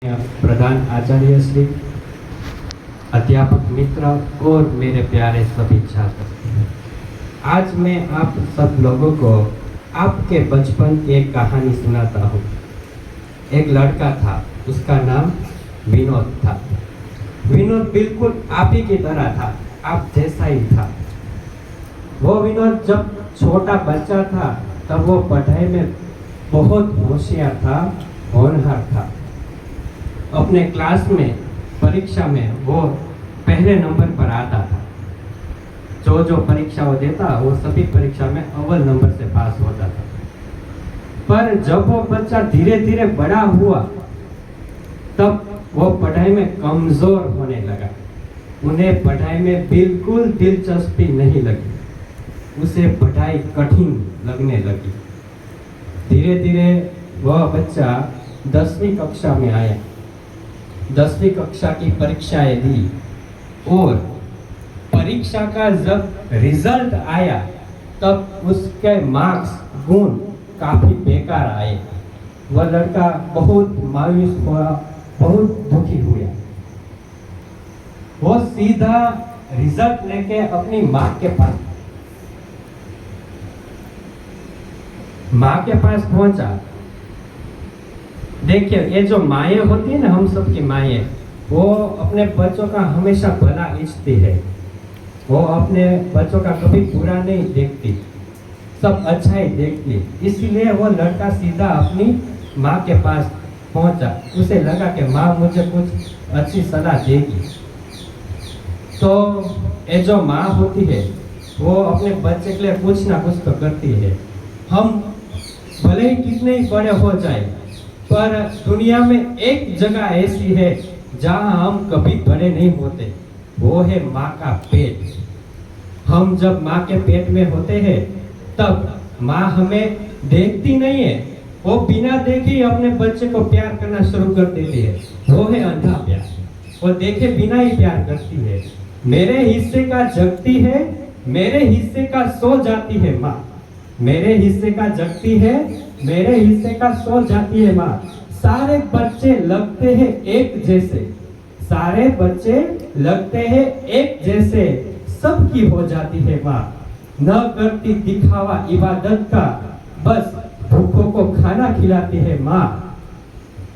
प्रधान आचार्य श्री, अध्यापक मित्र और मेरे प्यारे सभी छात्र, आज मैं आप सब लोगों को आपके बचपन की एक कहानी सुनाता हूँ। एक लड़का था, उसका नाम विनोद था। विनोद बिल्कुल आप ही की तरह था, आप जैसा ही था। वो विनोद जब छोटा बच्चा था तब वो पढ़ाई में बहुत होशियार था, होनहार था। अपने क्लास में परीक्षा में वो पहले नंबर पर आता था। जो परीक्षा वो देता वो सभी परीक्षा में अव्वल नंबर से पास होता था। पर जब वो बच्चा धीरे धीरे बड़ा हुआ तब वो पढ़ाई में कमजोर होने लगा। उन्हें पढ़ाई में बिल्कुल दिलचस्पी नहीं लगी, उसे पढ़ाई कठिन लगने लगी। धीरे धीरे वह बच्चा 10वीं कक्षा में आया। 10वीं कक्षा की परीक्षाएं दी और परीक्षा का जब रिजल्ट आया तब उसके मार्क्स, गुण काफी बेकार आए। वह लड़का बहुत मायूस हुआ, बहुत दुखी हुआ। वो सीधा रिजल्ट लेके अपनी माँ के पास पहुंचा। देखिए, ये जो माएँ होती है ना, हम सबकी माएँ, वो अपने बच्चों का हमेशा भला इच्छती है। वो अपने बच्चों का कभी बुरा नहीं देखती, सब अच्छा ही देखती। इसीलिए वो लड़का सीधा अपनी माँ के पास पहुंचा। उसे लगा कि माँ मुझे कुछ अच्छी सलाह देगी। तो ये जो माँ होती है वो अपने बच्चे के लिए कुछ ना कुछ तो करती है। हम भले ही कितने ही बड़े हो जाए, पर दुनिया में एक जगह ऐसी है जहां हम कभी बड़े नहीं होते, वो है माँ का पेट। हम जब माँ के पेट में होते हैं तब माँ हमें देखती नहीं है, वो बिना देखे ही अपने बच्चे को प्यार करना शुरू कर देती है। वो है अंधा प्यार, वो देखे बिना ही प्यार करती है। मेरे हिस्से का जगती है, मेरे हिस्से का सो जाती है माँ। मेरे हिस्से का जगती है, मेरे हिस्से का सो जाती है माँ। सारे बच्चे लगते हैं एक जैसे, सारे बच्चे लगते हैं एक जैसे, सबकी हो जाती है माँ। न करती दिखावा इबादत का, बस भूखों को खाना खिलाती है माँ।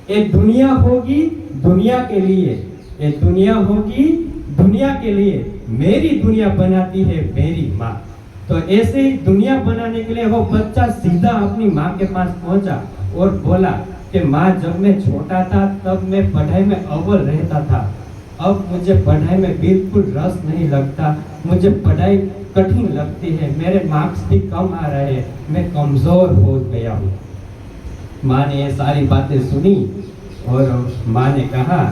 ये दुनिया होगी दुनिया के लिए, ये दुनिया होगी दुनिया के लिए, मेरी दुनिया बनाती है मेरी माँ। तो ऐसे ही दुनिया बनाने के लिए वो बच्चा सीधा अपनी माँ के पास पहुंचा और बोला कि माँ, जब मैं छोटा था तब मैं पढ़ाई में अव्वल रहता था, अब मुझे पढ़ाई में बिल्कुल रस नहीं लगता, मुझे पढ़ाई कठिन लगती है, मेरे मार्क्स भी कम आ रहे हैं, मैं कमजोर हो गया हूँ। माँ ने ये सारी बातें सुनी और माँ ने कहा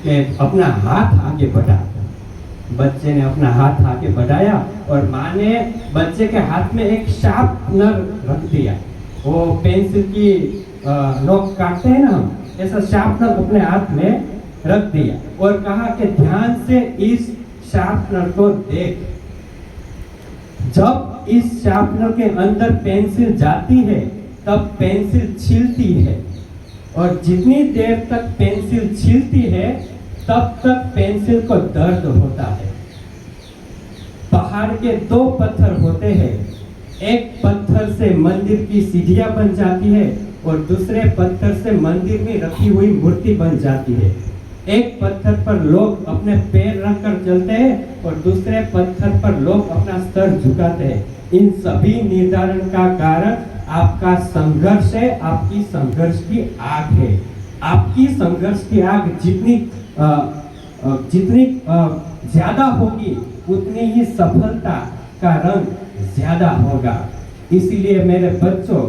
कि अपना हाथ आगे बढ़ा। बच्चे ने अपना हाथ आगे बढ़ाया और माँ ने बच्चे के हाथ में एक शार्पनर रख दिया। वो पेंसिल की नोक काटते हैं ना हम, ऐसा शार्पनर अपने हाथ में रख दिया और कहा कि ध्यान से इस शार्पनर को देख। जब इस शार्पनर के अंदर पेंसिल जाती है तब पेंसिल छिलती है, और जितनी देर तक पेंसिल छिलती है तब तक पेंसिल को दर्द होता है। पहाड़ के 2 पत्थर होते हैं, एक पत्थर से मंदिर की सीढ़ियां बन जाती है और दूसरे पत्थर से मंदिर में रखी हुई मूर्ति बन जाती है। एक पत्थर पर लोग अपने पैर रखकर चलते हैं और दूसरे पत्थर पर लोग अपना सर झुकाते हैं। इन सभी निर्धारण का कारण आपका संघर्ष है, आपकी संघर्ष की आग है। आपकी संघर्ष की आग जितनी ज्यादा होगी उतनी ही सफलता का रंग ज्यादा होगा। इसीलिए मेरे बच्चों,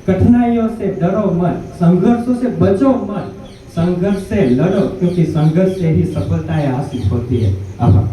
कठिनाइयों से डरो मत, संघर्षों से बचो मत, संघर्ष से लड़ो, क्योंकि संघर्ष से ही सफलताएं हासिल होती है। आभार।